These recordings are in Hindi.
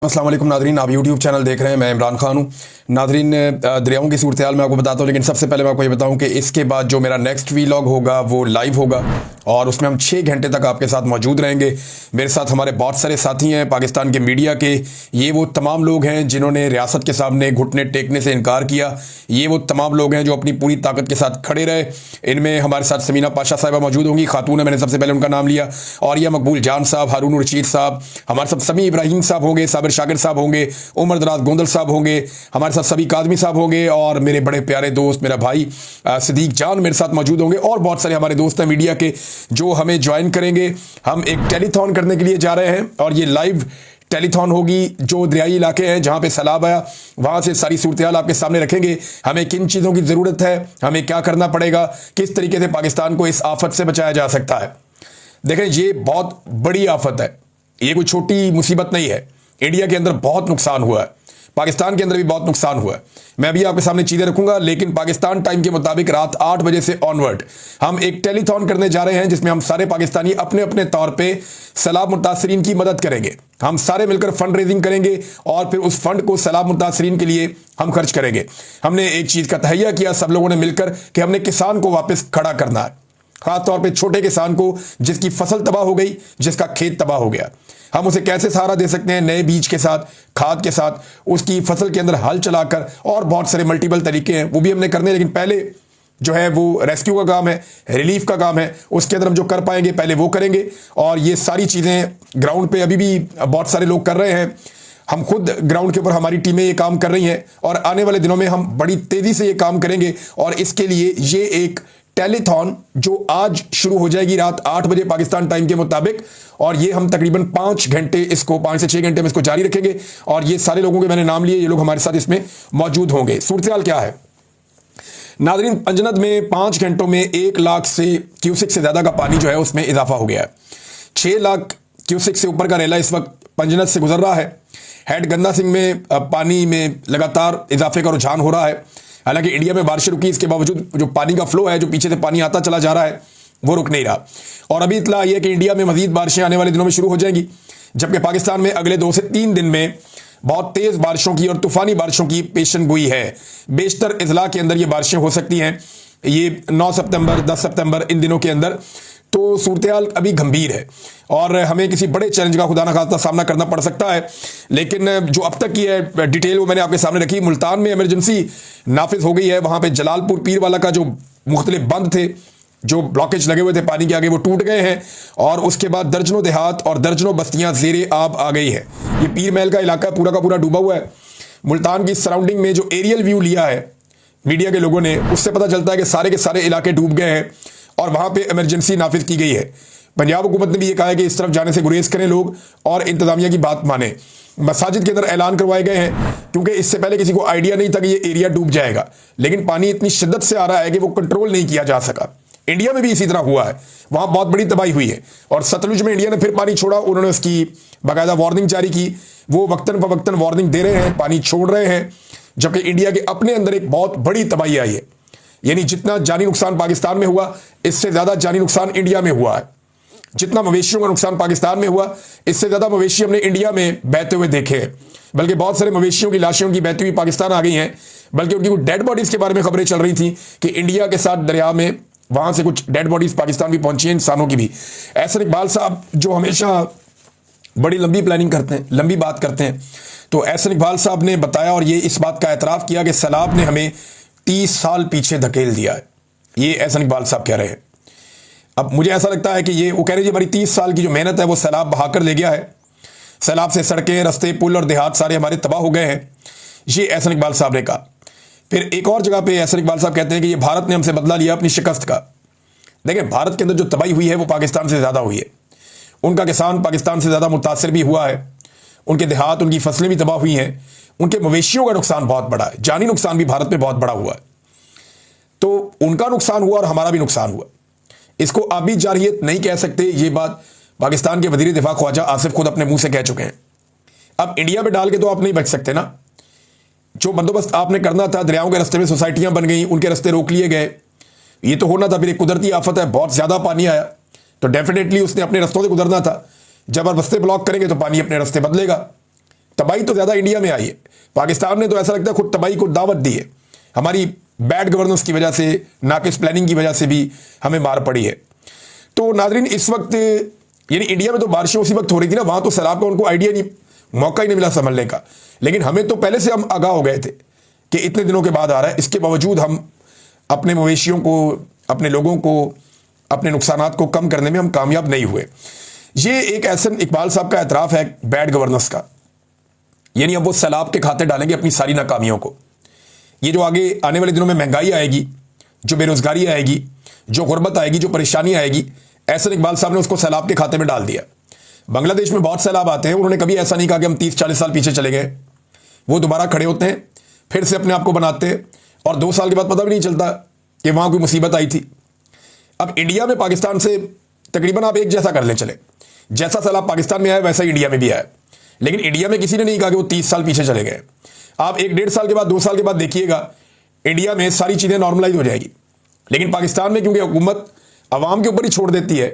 अस्सलाम वालेकुम नादरीन, आप यूट्यूब चैनल देख रहे हैं। मैं इमरान खान हूँ। नादरीन, दरियाओं की सूरत हाल मैं आपको बताता हूँ, लेकिन सबसे पहले मैं आपको ये बताऊँ कि इसके बाद जो मेरा नेक्स्ट वीलॉग होगा वो लाइव होगा और उसमें हम 6 घंटे तक आपके साथ मौजूद रहेंगे। मेरे साथ हमारे बहुत सारे साथी हैं पाकिस्तान के मीडिया के। ये वो तमाम लोग हैं जिन्होंने रियासत के सामने घुटने टेकने से इनकार किया। ये वो तमाम लोग हैं जो अपनी पूरी ताकत के साथ खड़े रहे। इनमें हमारे साथ समीना पाशा साहिबा मौजूद होंगी, खातून है, मैंने सबसे पहले उनका नाम लिया। और यह मकबूल जान साहब, हारून रशीद साहब, हमारे साथ समी इब्राहिम साहब होंगे, साबिर शाकिर साहब होंगे, उमर दराज गोंदल साहब होंगे, हमारे साथ सभी कादमी साहब होंगे और मेरे बड़े प्यारे दोस्त मेरा भाई सिद्दीक जान मेरे साथ मौजूद होंगे। और बहुत सारे हमारे दोस्त हैं मीडिया के जो हमें ज्वाइन करेंगे। हम एक टेलीथॉन करने के लिए जा रहे हैं और ये लाइव टेलीथॉन होगी। जो दरियाई इलाके हैं जहां पे सैलाब आया वहां से सारी सूरत हाल आपके सामने रखेंगे। हमें किन चीज़ों की ज़रूरत है, हमें क्या करना पड़ेगा, किस तरीके से पाकिस्तान को इस आफत से बचाया जा सकता है। देखें, ये बहुत बड़ी आफत है, ये कोई छोटी मुसीबत नहीं है। इंडिया के अंदर बहुत नुकसान हुआ है, पाकिस्तान के अंदर भी बहुत नुकसान हुआ है। मैं अभी आपके सामने चीज़ें रखूंगा, लेकिन पाकिस्तान टाइम के मुताबिक रात 8 बजे से ऑनवर्ड हम एक टेलीथॉन करने जा रहे हैं जिसमें हम सारे पाकिस्तानी अपने अपने तौर पे सैलाब मुतासरीन की मदद करेंगे। हम सारे मिलकर फंड रेजिंग करेंगे और फिर उस फंड को सैलाब मुतासरीन के लिए हम खर्च करेंगे। हमने एक चीज़ का तहैया किया सब लोगों ने मिलकर कि हमने किसान को वापस खड़ा करना है, खासतौर पर छोटे किसान को जिसकी फसल तबाह हो गई, जिसका खेत तबाह हो गया। हम उसे कैसे सहारा दे सकते हैं, नए बीज के साथ, खाद के साथ, उसकी फसल के अंदर हल चलाकर, और बहुत सारे मल्टीपल तरीके हैं वो भी हमने करने हैं। लेकिन पहले जो है वो रेस्क्यू का काम है, रिलीफ का काम है, उसके अंदर हम जो कर पाएंगे पहले वो करेंगे। और ये सारी चीज़ें ग्राउंड पे अभी भी बहुत सारे लोग कर रहे हैं। हम खुद ग्राउंड के ऊपर हमारी टीमें ये काम कर रही हैं और आने वाले दिनों में हम बड़ी तेज़ी से ये काम करेंगे। और इसके लिए ये एक टेलीथॉन जो आज शुरू हो जाएगी रात 8 बजे पाकिस्तान टाइम के मुताबिक, और ये हम तकरीबन 5 घंटे इसको 5 से 6 घंटे में इसको जारी रखेंगे। और ये सारे लोगों के मैंने नाम लिए, ये लोग हमारे साथ इसमें मौजूद होंगे। सूरत हाल क्या है नादरीन, पंजनद में 5 घंटों में 1 लाख से क्यूसिक से ज्यादा का पानी जो है उसमें इजाफा हो गया है। 6 लाख क्यूसिक से ऊपर का रेला इस वक्त पंजनद से गुजर रहा है। हेड गंदा सिंह में पानी में लगातार इजाफे का रुझान हो रहा है। हालांकि इंडिया में बारिश रुकी, इसके बावजूद जो पानी का फ्लो है, जो पीछे से पानी आता चला जा रहा है, वो रुक नहीं रहा। और अभी इतला आई है कि इंडिया में मजीद बारिशें आने वाले दिनों में शुरू हो जाएंगी, जबकि पाकिस्तान में अगले 2 से 3 दिन में बहुत तेज बारिशों की और तूफानी बारिशों की पेशन गोई है। बेशतर इजला के अंदर ये बारिशें हो सकती हैं, ये 9 सितंबर 10 सितंबर इन दिनों के अंदर। तो सूरत हाल अभी गंभीर है और हमें किसी बड़े चैलेंज का खुदा न खास्ता सामना करना पड़ सकता है। लेकिन जो अब तक की है डिटेल वो मैंने आपके सामने रखी। मुल्तान में इमरजेंसी नाफिज हो गई है, वहां पे जलालपुर पीर वाला का जो मुख्तलिफ बंद थे, जो ब्लॉकेज लगे हुए थे पानी के आगे, वो टूट गए हैं। और उसके बाद दर्जनों देहात और दर्जनों बस्तियां जेरे आब आ गई है। ये पीर महल का इलाका पूरा का पूरा डूबा हुआ है। मुल्तान की सराउंडिंग में जो एरियल व्यू लिया है मीडिया के लोगों ने, उससे पता चलता है कि सारे के सारे इलाके डूब गए हैं और वहां पे इमरजेंसी नाफिज की गई है। पंजाब हुकूमत ने भी ये कहा है कि इस तरफ जाने से गुरेज करें लोग और इंतजामिया की बात माने। मसाजिद के अंदर ऐलान करवाए गए हैं क्योंकि इससे पहले किसी को आइडिया नहीं था कि ये एरिया डूब जाएगा, लेकिन पानी इतनी शिद्दत से आ रहा है कि वो कंट्रोल नहीं किया जा सका। इंडिया में भी इसी तरह हुआ है, वहां बहुत बड़ी तबाही हुई है। और सतलुज में इंडिया ने फिर पानी छोड़ा, उन्होंने उसकी बाकायदा वार्निंग जारी की। वो वक्तन फवक्तन वार्निंग दे रहे हैं, पानी छोड़ रहे हैं, जबकि इंडिया के अपने अंदर एक बहुत बड़ी तबाही आई है। यानी जितना जानी नुकसान पाकिस्तान में हुआ, इससे ज्यादा जानी नुकसान इंडिया में हुआ है। जितना मवेशियों का नुकसान पाकिस्तान में हुआ, इससे ज्यादा मवेशी हमने इंडिया में बहते हुए देखे हैं। बल्कि बहुत सारे मवेशियों की लाशें उनकी बहती हुई पाकिस्तान आ गई हैं, बल्कि उनकी कुछ डेड बॉडीज के बारे में खबरें चल रही थी कि इंडिया के साथ दरिया में वहां से कुछ डेड बॉडीज पाकिस्तान भी पहुंची हैं, इंसानों की भी। एहसन इकबाल साहब जो हमेशा बड़ी लंबी प्लानिंग करते हैं, लंबी बात करते हैं, तो एहसन इकबाल साहब ने बताया और ये इस बात का एतराफ़ किया कि सैलाब ने हमें 30 साल पीछे धकेल दिया है। ये एहसन इकबाल साहब कह रहे हैं। अब मुझे ऐसा लगता है कि ये वो कह रहे हैं हमारी 30 साल की जो मेहनत है वो सैलाब बहाकर ले गया है। सैलाब से सड़कें, रस्ते, पुल और देहात सारे हमारे तबाह हो गए हैं, ये एहसन इकबाल साहब ने कहा। फिर एक और जगह पे एहसन इकबाल साहब कहते हैं कि ये भारत ने हमसे बदला लिया अपनी शिकस्त का। देखिए, भारत के अंदर जो तबाही हुई है वो पाकिस्तान से ज़्यादा हुई है। उनका किसान पाकिस्तान से ज़्यादा मुतासर भी हुआ है, उनके देहात, उनकी फसलें भी तबाह हुई हैं, उनके मवेशियों का नुकसान बहुत बड़ा है, जानी नुकसान भी भारत में बहुत बड़ा हुआ है। तो उनका नुकसान हुआ और हमारा भी नुकसान हुआ। इसको आबी जारहियत नहीं कह सकते, ये बात पाकिस्तान के वजीर दिफा ख्वाजा आसिफ खुद अपने मुंह से कह चुके हैं। अब इंडिया में डाल के तो आप नहीं बच सकते ना। जो बंदोबस्त आपने करना था, दरियाओं के रास्ते में सोसाइटियां बन गई, उनके रास्ते रोक लिए गए, ये तो होना था। फिर एक कुदरती आफत है, बहुत ज्यादा पानी आया, तो डेफिनेटली उसने अपने रास्तों से गुजरना था। जब आप रास्ते ब्लॉक करेंगे तो पानी अपने रास्ते बदलेगा। तबाही तो ज्यादा इंडिया में आई है, पाकिस्तान ने तो ऐसा लगता है खुद तबाही को दावत दी है। हमारी बैड गवर्नेंस की वजह से, नाकिस प्लानिंग की वजह से भी हमें मार पड़ी है। तो नाजरीन, इस वक्त यानी इंडिया में तो बारिशें उसी वक्त हो रही थी ना, वहां तो सैलाब का उनको आइडिया नहीं, मौका ही नहीं मिला संभलने का। लेकिन हमें तो पहले से हम आगाह हो गए थे कि इतने दिनों के बाद आ रहा है। इसके बावजूद हम अपने मवेशियों को, अपने लोगों को, अपने नुकसानात को कम करने में हम कामयाब नहीं हुए। ये एक एहसन इकबाल साहब का एतराफ़ है बैड गवर्नेंस का। यानी अब वो सैलाब के खाते डालेंगे अपनी सारी नाकामियों को। ये जो आगे आने वाले दिनों में महंगाई आएगी, जो बेरोजगारी आएगी, जो गुर्बत आएगी, जो परेशानी आएगी, एहसन इकबाल साहब ने उसको सैलाब के खाते में डाल दिया। बांग्लादेश में बहुत सैलाब आते हैं, उन्होंने कभी ऐसा नहीं कहा कि हम 30-40 साल पीछे चले गए। वो दोबारा खड़े होते हैं, फिर से अपने आप को बनाते हैं, और 2 साल के बाद पता भी नहीं चलता कि वहां कोई मुसीबत आई थी। अब इंडिया में पाकिस्तान से तकरीबन आप एक जैसा कर ले चले, जैसा सैलाब पाकिस्तान में आया वैसा ही इंडिया में भी आया। लेकिन इंडिया में किसी ने नहीं कहा कि वो 30 साल पीछे चले गए। आप 1-1.5 साल के बाद, 2 साल के बाद देखिएगा इंडिया में सारी चीजें नॉर्मलाइज हो जाएगी। लेकिन पाकिस्तान में क्योंकि हुकूमत अवाम के ऊपर ही छोड़ देती है,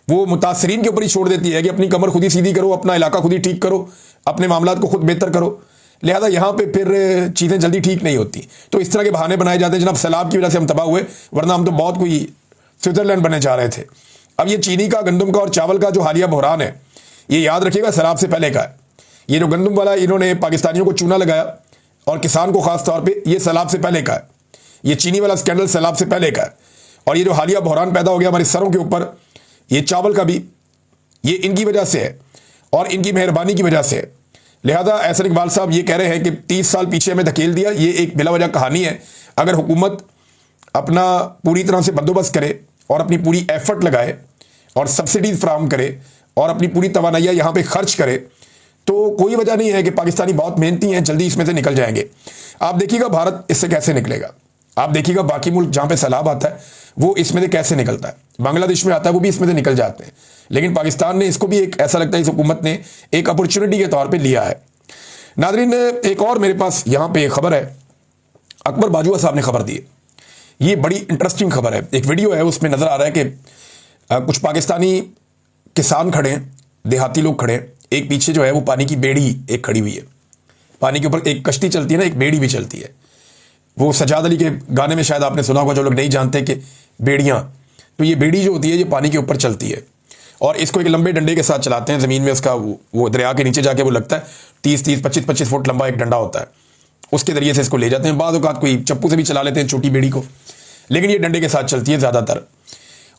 वो मुतासरीन के ऊपर ही छोड़ देती है कि अपनी कमर खुद ही सीधी करो, अपना इलाका खुद ही ठीक करो, अपने मामलात को खुद बेहतर करो, लिहाजा यहां पे फिर चीजें जल्दी ठीक नहीं होती। तो इस तरह के बहाने बनाए जाते हैं, जनाब सैलाब की वजह से हम तबाह हुए, वरना हम तो बहुत कोई स्विट्जरलैंड बनने जा रहे थे। अब ये चीनी का, गंदम का और चावल का जो हालिया बहरान है, ये याद रखिएगा सैलाब से पहले का है। ये जो गंदम वाला इन्होंने पाकिस्तानियों को चूना लगाया और किसान को खास तौर पर, ये सैलाब से पहले का है। ये चीनी वाला स्कैंडल सैलाब से पहले का है। और ये जो हालिया बहरान पैदा हो गया हमारे सरों के ऊपर, ये चावल का भी, ये इनकी वजह से है और इनकी मेहरबानी की वजह से है। लिहाजा एहसन इकबाल साहब ये कह रहे हैं कि 30 साल पीछे हमें धकेल दिया, ये एक बिला वजह कहानी है। अगर हुकूमत अपना पूरी तरह से बंदोबस्त करे और अपनी पूरी एफर्ट लगाए और सब्सिडीज फराहम करे और अपनी पूरी तवानाइयाँ यहाँ पे खर्च करे, तो कोई वजह नहीं है कि पाकिस्तानी बहुत मेहनती हैं, जल्दी इसमें से निकल जाएंगे। आप देखिएगा भारत इससे कैसे निकलेगा। आप देखिएगा बाकी मुल्क जहाँ पे सैलाब आता है वो इसमें से कैसे निकलता है। बांग्लादेश में आता है, वो भी इसमें से निकल जाते हैं। लेकिन पाकिस्तान ने इसको भी एक, ऐसा लगता है इस हुकूमत ने एक अपॉर्चुनिटी के तौर पे लिया है। नादरीन, एक और मेरे पास यहाँ पे खबर है, अकबर बाजुआ साहब ने खबर दी है। ये बड़ी इंटरेस्टिंग खबर है। एक वीडियो है, उसमें नजर आ रहा है कि कुछ पाकिस्तानी किसान खड़े हैं, देहाती लोग खड़े हैं, एक पीछे जो है वो पानी की बेड़ी एक खड़ी हुई है। पानी के ऊपर एक कश्ती चलती है ना, एक बेड़ी भी चलती है। वो सजाद अली के गाने में शायद आपने सुना होगा, जो लोग नहीं जानते कि बेड़ियां, तो ये बेड़ी जो होती है ये पानी के ऊपर चलती है और इसको एक लंबे डंडे के साथ चलाते हैं ज़मीन में। उसका वो दरिया के नीचे जाके वो लगता है 30-30, 25-25 फुट लंबा एक डंडा होता है, उसके जरिए से इसको ले जाते हैं। बाद औक़ात कोई चप्पू से भी चला लेते हैं छोटी बेड़ी को, लेकिन ये डंडे के साथ चलती है ज़्यादातर।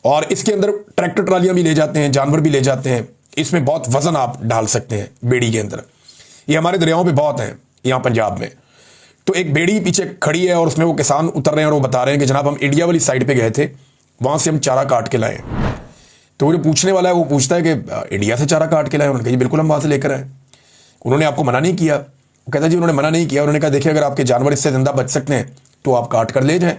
और इसके अंदर ट्रैक्टर ट्रालियाँ भी ले जाते हैं, जानवर भी ले जाते हैं। इसमें बहुत वजन आप डाल सकते हैं बेड़ी के अंदर। ये हमारे दरियाओं पर बहुत हैं यहाँ पंजाब में। तो एक बेड़ी पीछे खड़ी है और उसमें वो किसान उतर रहे हैं और वो बता रहे हैं कि जनाब हम इंडिया वाली साइड पे गए थे, वहां से हम चारा काट के लाए। तो वो जो पूछने वाला है वो पूछता है कि इंडिया से चारा काट के लाए? उन्होंने कहा जी बिल्कुल हम वहां से लेकर आए। उन्होंने आपको मना नहीं किया? वो कहता जी उन्होंने मना नहीं किया। उन्होंने कहा देखिए अगर आपके जानवर इससे जिंदा बच सकते हैं तो आप काट कर ले जाएं।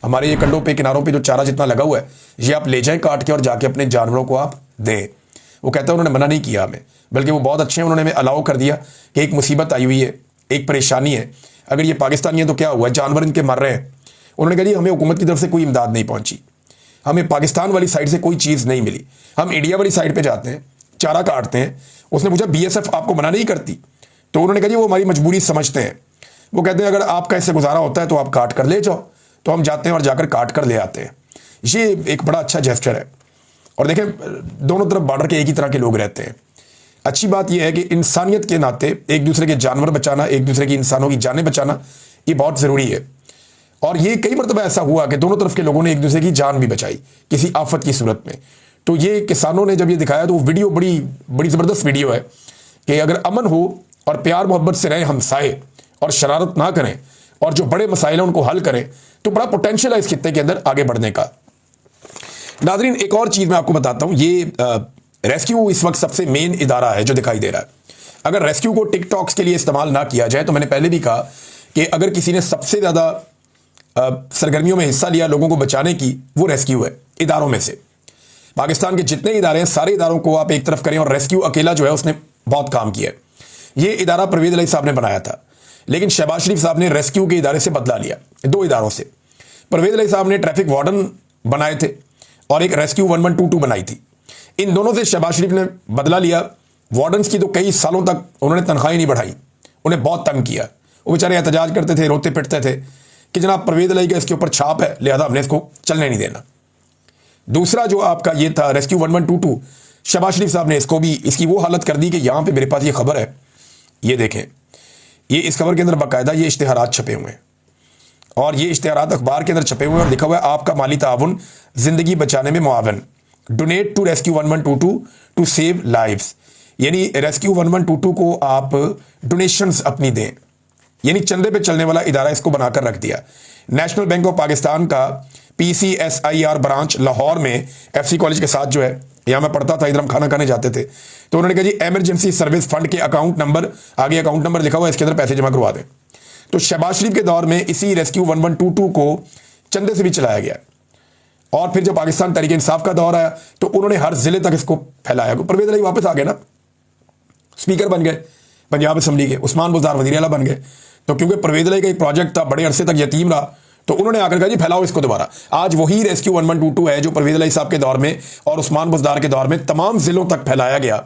हमारे ये कंडों पे, किनारों पे जो चारा जितना लगा हुआ है ये आप ले जाएं काट के और जाके अपने जानवरों को आप दें। वो कहता है उन्होंने मना नहीं किया हमें, बल्कि वो बहुत अच्छे हैं, उन्होंने हमें अलाउ कर दिया कि एक मुसीबत आई हुई है, एक परेशानी है, अगर ये पाकिस्तानी है तो क्या हुआ, जानवर इनके मर रहे हैं। उन्होंने कहा जी हमें हुकूमत की तरफ से कोई इमदाद नहीं पहुंची, हमें पाकिस्तान वाली साइड से कोई चीज़ नहीं मिली, हम इंडिया वाली साइड पे जाते हैं, चारा काटते हैं। उसने पूछा बीएसएफ आपको मना नहीं करती? तो उन्होंने कहा जी वो हमारी मजबूरी समझते हैं। वो कहते हैं अगर आपका इससे गुजारा होता है तो आप काट कर ले जाओ। तो हम जाते हैं और जाकर काट कर ले आते हैं। ये एक बड़ा अच्छा जेस्चर है। और देखें दोनों तरफ बॉर्डर के एक ही तरह के लोग रहते हैं। अच्छी बात यह है कि इंसानियत के नाते एक दूसरे के जानवर बचाना, एक दूसरे की इंसानों की जानें बचाना, ये बहुत ज़रूरी है। और ये कई मरतबा ऐसा हुआ कि दोनों तरफ के लोगों ने एक दूसरे की जान भी बचाई किसी आफत की सूरत में। तो ये किसानों ने जब ये दिखाया तो वो वीडियो बड़ी ज़बरदस्त वीडियो है कि अगर अमन हो और प्यार मोहब्बत से रहें हमसाए और शरारत ना करें और जो बड़े मसाइल हैं उनको हल करें तो बड़ा पोटेंशियल है इस खित्ते के अंदर आगे बढ़ने का। नाज़रीन, एक और चीज़ मैं आपको बताता हूँ, ये रेस्क्यू इस वक्त सबसे मेन इदारा है जो दिखाई दे रहा है। अगर रेस्क्यू को टिकटॉक्स के लिए इस्तेमाल ना किया जाए तो मैंने पहले भी कहा कि अगर किसी ने सबसे ज़्यादा सरगर्मियों में हिस्सा लिया लोगों को बचाने की, वो रेस्क्यू है इदारों में से। पाकिस्तान के जितने इदारे हैं सारे इदारों को आप एक तरफ करें और रेस्क्यू अकेला जो है उसने बहुत काम किया है। ये इदारा परवेज़ इलाही साहब ने बनाया था, लेकिन शहबाज शरीफ साहब ने रेस्क्यू के इदारे से बदला लिया, 2 इदारों से। परवेज़ इलाही साहब ने ट्रैफिक वार्डन बनाए थे और एक रेस्क्यू 1122 बनाई थी। इन दोनों से शहबाज शरीफ ने बदला लिया वार्डन्स की तो कई सालों तक उन्होंने तनख्वाही नहीं बढ़ाई, उन्हें बहुत तंग किया। वो बेचारे एहतजाज करते थे, रोते पिटते थे कि जनाब परवेज इलाही का इसके ऊपर छाप है, लिहाजा हमने इसको चलने नहीं देना। दूसरा जो आपका ये था रेस्क्यू 1122, शहबाज शरीफ साहब ने इसको भी इसकी वो हालत कर दी कि यहां पे मेरे पास ये खबर है, ये देखें, ये इस खबर के अंदर बाकायदा ये इश्तिहारात छपे हुए हैं और ये इश्तिहारात अखबार के अंदर छपे हुए हैं और लिखा हुआ है आपका माली ताउन जिंदगी बचाने में मुआवन, donate to rescue 1122 to save lives. यानी रेस्क्यू 1122 को आप डोनेशंस अपनी दें, यानी चंदे पे चलने वाला इदारा इसको बनाकर रख दिया। नेशनल बैंक ऑफ पाकिस्तान का PCSIR ब्रांच लाहौर में FC कॉलेज के साथ जो है, यहां मैं पढ़ता था, इधर हम खाना खाने जाते थे, तो उन्होंने कहा जी इमरजेंसी सर्विस फंड के अकाउंट नंबर, आगे अकाउंट नंबर लिखा हुआ है, इसके अंदर पैसे जमा करवा दें। तो शहबाज शरीफ के दौर में इसी रेस्क्यू 1122 को चंदे से भी चलाया गया और फिर जब पाकिस्तान तहरीक इंसाफ का दौर आया तो उन्होंने हर जिले तक इसको फैलाया। परवेज इलाही वापस आ गए ना, स्पीकर बन गए पंजाब असम्बली के, उस्मान बुज़दार वज़ीर आला बन गए। तो क्योंकि परवेज इलाही का एक प्रोजेक्ट था, बड़े अरसे तक यतीम रहा, तो उन्होंने आकर कहा जी फैलाओ इसको दोबारा। आज वही रेस्क्यू 1122 है जो परवेज इलाही साहब के दौर में और उस्मान बुज़दार के दौर में तमाम जिलों तक फैलाया गया।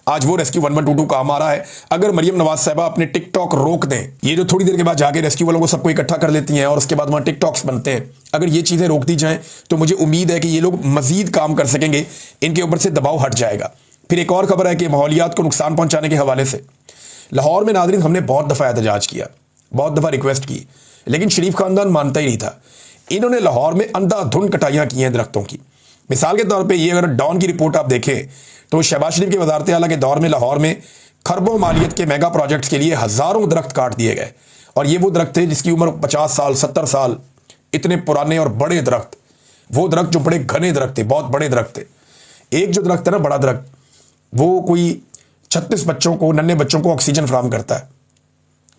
आज वो रेस्क्यू 1122 काम आ रहा है। अगर मरियम नवाज साहबा अपने टिकटॉक रोक दें, ये जो थोड़ी देर के बाद जाके रेस्क्यू वालों को सबको इकट्ठा कर लेती हैं और उसके बाद वहां टिकटॉक्स बनते हैं, अगर ये चीजें रोक दी जाएं तो मुझे उम्मीद है कि ये लोग मजीद काम कर सकेंगे, इनके ऊपर से दबाव हट जाएगा। फिर एक और खबर है कि माहौलियात को नुकसान पहुंचाने के हवाले से लाहौर में नाज़रीन हमने बहुत दफ़ा एहतजाज किया, बहुत दफ़ा रिक्वेस्ट की, लेकिन शरीफ खानदान मानता ही नहीं था। इन्होंने लाहौर में अंधाधुंध कटाइयाँ की हैं दरख्तों की। मिसाल के तौर पे ये अगर डॉन की रिपोर्ट आप देखें तो शहबाज शरीफ के वजारत आला के दौर में लाहौर में खरबों मालियत के मेगा प्रोजेक्ट्स के लिए हज़ारों दरख्त काट दिए गए और ये वो दरख्त थे जिसकी उम्र 50 साल 70 साल, इतने पुराने और बड़े दरख्त, वो दरख्त जो बड़े घने दरख्त थे, बहुत बड़े दरख्त थे। एक जो दरख्त है ना बड़ा दरख्त, वो कोई 36 बच्चों को, नन्हे बच्चों को ऑक्सीजन फराहम करता है,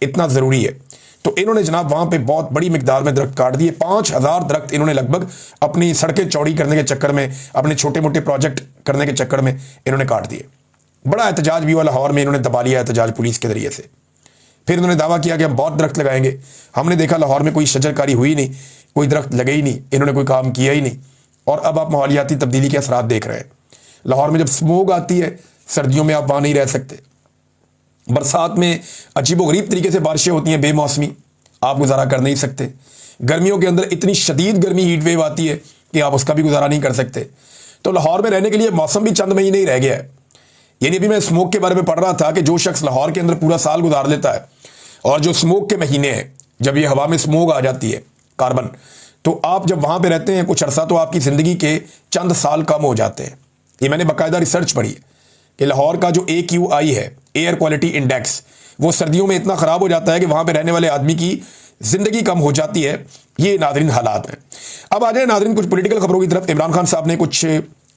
इतना ज़रूरी है। तो इन्होंने जनाब वहां पे बहुत बड़ी मिकदार में दरख्त काट दिए। 5000 दरख्त इन्होंने लगभग अपनी सड़कें चौड़ी करने के चक्कर में, अपने छोटे मोटे प्रोजेक्ट करने के चक्कर में इन्होंने काट दिए। बड़ा एहतजाज भी हुआ लाहौर में, इन्होंने दबा लिया एहतजाज पुलिस के जरिए से। फिर इन्होंने दावा किया कि हम बहुत दरख्त लगाएंगे। हमने देखा लाहौर में कोई शजरकारी हुई नहीं, कोई दरख्त लगे ही नहीं, इन्होंने कोई काम किया ही नहीं। और अब आप माहौलियाती तब्दीली के असरात देख रहे हैं। लाहौर में जब स्मोक आती है, सर्दियों में आप वहां नहीं रह सकते, बरसात में अजीबोगरीब तरीके से बारिशें होती हैं, बेमौसमी, आप गुजारा कर नहीं सकते। गर्मियों के अंदर इतनी शदीद गर्मी हीट वेव आती है कि आप उसका भी गुजारा नहीं कर सकते। तो लाहौर में रहने के लिए मौसम भी चंद महीने ही रह गया है। यानी अभी मैं स्मोक के बारे में पढ़ रहा था कि जो शख्स लाहौर के अंदर पूरा साल गुजार लेता है और जो स्मोक के महीने हैं, जब ये हवा में स्मोक आ जाती है, कार्बन, तो आप जब वहां पर रहते हैं कुछ अरसा, तो आपकी जिंदगी के चंद साल कम हो जाते हैं। ये मैंने बाकायदा रिसर्च पढ़ी है कि लाहौर का जो AQI है, एयर क्वालिटी इंडेक्स, वो सर्दियों में इतना ख़राब हो जाता है कि वहाँ पे रहने वाले आदमी की ज़िंदगी कम हो जाती है। ये नाज़रीन हालात हैं। अब आ जाए नाज़रीन कुछ पॉलिटिकल खबरों की तरफ। इमरान खान साहब ने कुछ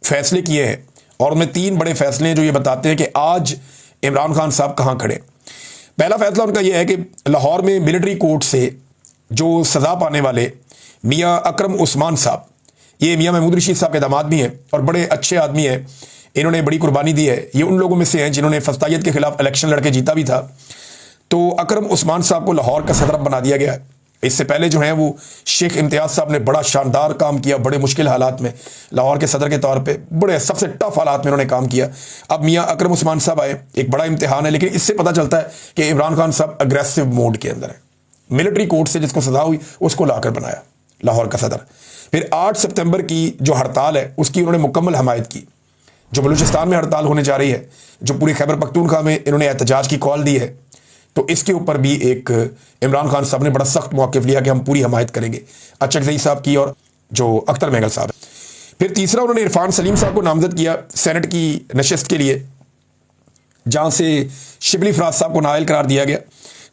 फैसले किए हैं और उनमें 3 बड़े फैसले हैं जो ये बताते हैं कि आज इमरान खान साहब कहाँ खड़े। पहला फैसला उनका यह है कि लाहौर में मिलिट्री कोर्ट से जो सज़ा पाने वाले मियाँ अकरम उस्मान साहब, ये मियाँ महमूद रशीद साहब के दामाद भी हैं और बड़े अच्छे आदमी हैं, इन्होंने बड़ी कुर्बानी दी है। ये उन लोगों में से हैं जिन्होंने फस्तायत के खिलाफ इलेक्शन लड़के जीता भी था। तो अकरम उस्मान साहब को लाहौर का सदर बना दिया गया है। इससे पहले जो है वो शेख इम्तियाज़ साहब ने बड़ा शानदार काम किया, बड़े मुश्किल हालात में लाहौर के सदर के तौर पे बड़े सबसे टफ हालात में उन्होंने काम किया। अब मियाँ अकरम उस्मान साहब आए, एक बड़ा इम्तिहान है, लेकिन इससे पता चलता है कि इमरान खान साहब अग्रेसिव मोड के अंदर है। मिलिट्री कोर्ट से जिसको सजा हुई उसको लाकर बनाया लाहौर का सदर। फिर 8 सितंबर की जो हड़ताल है उसकी उन्होंने मुकम्मल हमायत की। जो बलूचिस्तान में हड़ताल होने जा रही है, जो पूरी खैबर पख्तूनख्वा में इन्होंने एहतजाज की कॉल दी है, तो इसके ऊपर भी एक इमरान खान साहब ने बड़ा सख्त मौक़िफ़ लिया कि हम पूरी हमायत करेंगे, अचकज़ई साहब की और जो अख्तर महंगल साहब। फिर तीसरा उन्होंने इरफान सलीम साहब को नामजद किया सेनेट की नशस्त के लिए, जहाँ से शिबली फराज साहब को नाअहल करार दिया गया।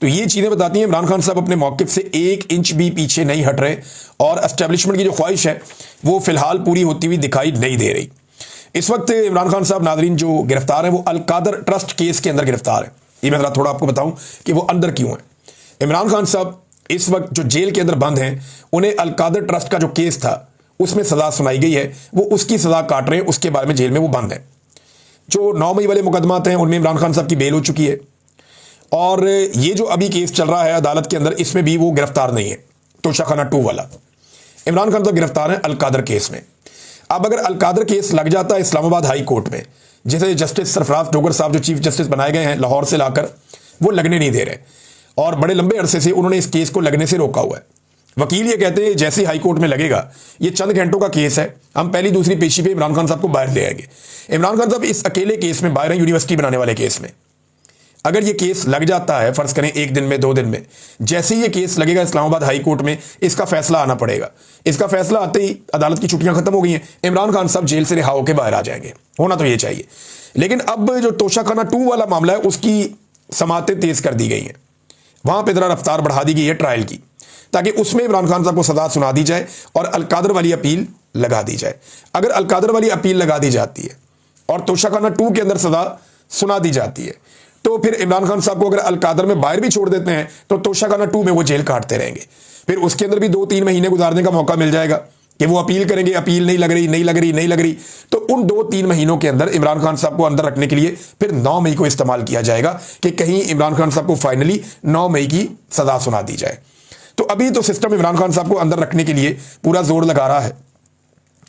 तो ये चीज़ें बताती हैं इमरान खान साहब अपने मौक़िफ़ से 1 इंच भी पीछे नहीं हट रहे और एस्टेब्लिशमेंट की जो ख्वाहिश है वो फ़िलहाल पूरी होती हुई दिखाई नहीं दे रही। इस वक्त इमरान खान साहब नाज़रीन जो गिरफ्तार हैं वो अल-कादर ट्रस्ट केस के अंदर गिरफ्तार है। ये मैं थोड़ा आपको बताऊं कि वो अंदर क्यों है। इमरान खान साहब इस वक्त जो जेल के अंदर बंद हैं, उन्हें अल-कादर ट्रस्ट का जो केस था उसमें सज़ा सुनाई गई है, वो उसकी सज़ा काट रहे हैं, उसके बारे में जेल में वो बंद है। जो 9 मई वाले मुकदमात हैं उनमें इमरान खान साहब की बेल हो चुकी है और ये जो अभी केस चल रहा है अदालत के अंदर, इसमें भी वो गिरफ्तार नहीं है। तोशाखाना 2 वाला इमरान खान साहब गिरफ्तार है अल-कादर केस में। अब अगर अल-कादर केस लग जाता है इस्लामाबाद हाई कोर्ट में, जैसे जस्टिस सरफराज डोगर साहब जो चीफ जस्टिस बनाए गए हैं लाहौर से लाकर, वो लगने नहीं दे रहे और बड़े लंबे अरसे से उन्होंने इस केस को लगने से रोका हुआ है। वकील ये कहते हैं जैसे हाई कोर्ट में लगेगा, ये चंद घंटों का केस है, हम पहली दूसरी पेशी पे इमरान खान साहब को बाहर ले आएंगे। इमरान खान साहब इस अकेले केस में बाहर हैं, यूनिवर्सिटी बनाने वाले केस में। अगर ये केस लग जाता है, फर्ज करें 1 दिन में 2 दिन में, जैसे ही ये केस लगेगा इस्लामाबाद हाई कोर्ट में, इसका फैसला आना पड़ेगा। इसका फैसला आते ही अदालत की छुट्टियां खत्म हो गई हैं, इमरान खान साहब जेल से रिहा होकर बाहर आ जाएंगे। होना तो ये चाहिए। लेकिन अब जो तोशाखाना 2 वाला मामला है, उसकी समातें तेज कर दी गई हैं। वहां पर जरा रफ्तार बढ़ा दी गई है ट्रायल की, ताकि उसमें इमरान खान साहब को सजा सुना दी जाए और अलकादर वाली अपील लगा दी जाए। अगर अलकादर वाली अपील लगा दी जाती है और तोशाखाना 2 के अंदर सजा सुना दी जाती है, तो फिर इमरान खान साहब को अगर अलकादर में बाहर भी छोड़ देते हैं तो तोशाखाना 2 में वो जेल काटते रहेंगे। फिर उसके अंदर भी 2-3 महीने गुजारने का मौका मिल जाएगा कि वो अपील करेंगे, अपील नहीं लग रही। तो उन 2-3 महीनों के अंदर इमरान खान साहब को अंदर रखने के लिए फिर 9 मई को इस्तेमाल किया जाएगा कि कहीं इमरान खान साहब को फाइनली 9 मई की सजा सुना दी जाए। तो अभी तो सिस्टम इमरान खान साहब को अंदर रखने के लिए पूरा जोर लगा रहा है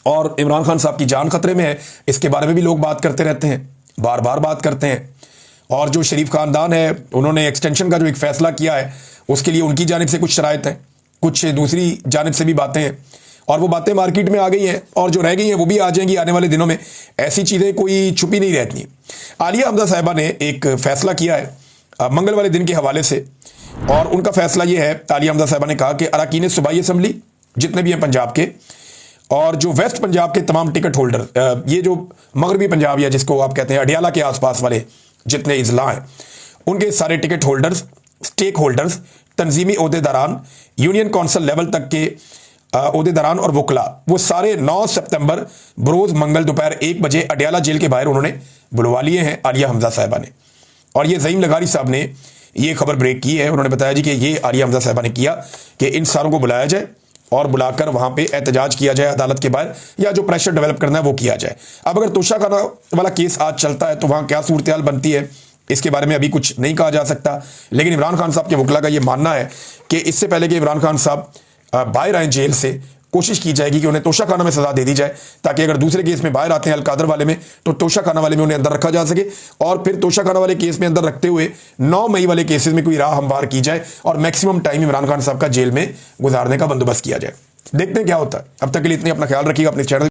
और इमरान खान साहब की जान खतरे में है। इसके बारे में भी लोग बात करते रहते हैं, बार बार बात करते हैं। और जो शरीफ खानदान है, उन्होंने एक्सटेंशन का जो एक फैसला किया है, उसके लिए उनकी जानिब से कुछ शराइत हैं, कुछ दूसरी जानिब से भी बातें हैं, और वो बातें मार्केट में आ गई हैं और जो रह गई हैं वो भी आ जाएंगी आने वाले दिनों में। ऐसी चीज़ें कोई छुपी नहीं रहती। आलिया हमजा साहिबा ने एक फैसला किया है मंगल वाले दिन के हवाले से, और उनका फैसला ये है, आलिया हमजा साहिबा ने कहा कि अरकान सूबाई असम्बली जितने भी हैं पंजाब के, और जो वेस्ट पंजाब के तमाम टिकट होल्डर, ये जो मगरबी पंजाब या जिसको आप कहते हैं अडियाला के आसपास वाले जितने इजला हैं, उनके सारे टिकट होल्डर्स, स्टेक होल्डर्स, तंजीमी ओहदेदारान, यूनियन कौंसिल लेवल तक के ओहदेदारान और वकला, वो सारे 9 सितंबर बरोज मंगल दोपहर 1 बजे अडियाला जेल के बाहर उन्होंने बुलवा लिए हैं आलिया हमजा साहिबा ने। और ये ज़ईम लगारी साहब ने ये खबर ब्रेक की है। उन्होंने बताया जी कि ये आलिया हमजा साहिबा ने किया कि इन सारों को बुलाया जाए और बुलाकर वहां पे एहतजाज किया जाए अदालत के बाहर, या जो प्रेशर डेवलप करना है वो किया जाए। अब अगर तोशाखाना वाला केस आज चलता है तो वहां क्या सूरत हाल बनती है, इसके बारे में अभी कुछ नहीं कहा जा सकता। लेकिन इमरान खान साहब के वकला का ये मानना है कि इससे पहले कि इमरान खान साहब बाहर आए जेल से, कोशिश की जाएगी कि उन्हें तोशाखाना में सजा दे दी जाए, ताकि अगर दूसरे केस में बाहर आते हैं अलकादर वाले में, तो तोशाखाना वाले में उन्हें अंदर रखा जा सके, और फिर तोशाखाना वाले केस में अंदर रखते हुए 9 मई वाले केसेस में कोई राह हमवार की जाए और मैक्सिमम टाइम इमरान खान साहब का जेल में गुजारने का बंदोबस्त किया जाए। देखते हैं क्या होता है। अब तक के लिए इतनी, अपना ख्याल रखिएगा, अपने चैनल